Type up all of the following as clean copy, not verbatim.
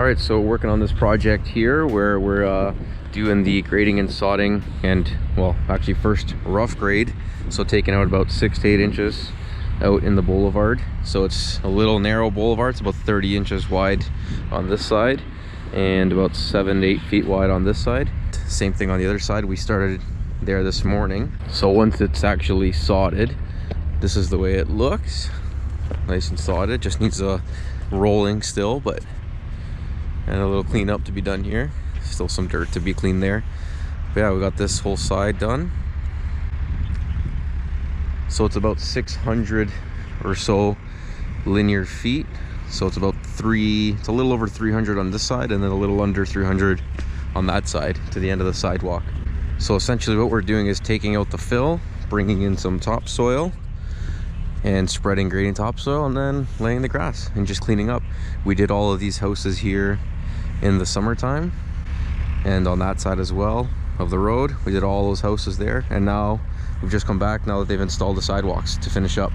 All right, so working on this project here where we're doing the grading and sodding, and well, actually first rough grade, so taking out about 6 to 8 inches out in the boulevard. So it's a little narrow boulevard. It's about 30 inches wide on this side and about 7 to 8 feet wide on this side. Same thing on the other side. We started there this morning. So once it's actually sodded, this is the way it looks. Nice and sodded. Just needs a rolling still, but and a little cleanup to be done here. Still some dirt to be cleaned there. But yeah, we got this whole side done. So it's about 600 or so linear feet. So it's about it's a little over 300 on this side and then a little under 300 on that side to the end of the sidewalk. So essentially what we're doing is taking out the fill, bringing in some topsoil and spreading grading topsoil, and then laying the grass and just cleaning up. We did all of these houses here in the summertime, and on that side as well of the road we did all those houses there, and now we've just come back now that they've installed the sidewalks to finish up.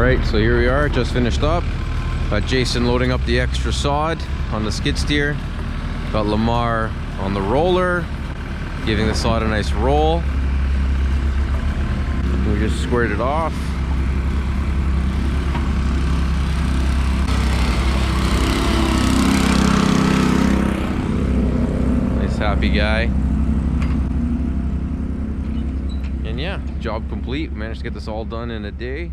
Alright, so here we are, just finished up. Got Jason loading up the extra sod on the skid steer. Got Lamar on the roller, giving the sod a nice roll. We just squared it off. Nice happy guy. And yeah, job complete. Managed to get this all done in a day.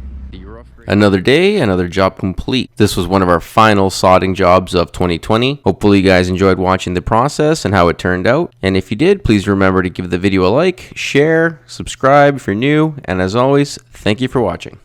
Another day, another job complete. This was one of our final sodding jobs of 2020. Hopefully you guys enjoyed watching the process and how it turned out. And if you did, please remember to give the video a like, share, subscribe if you're new, and as always, thank you for watching.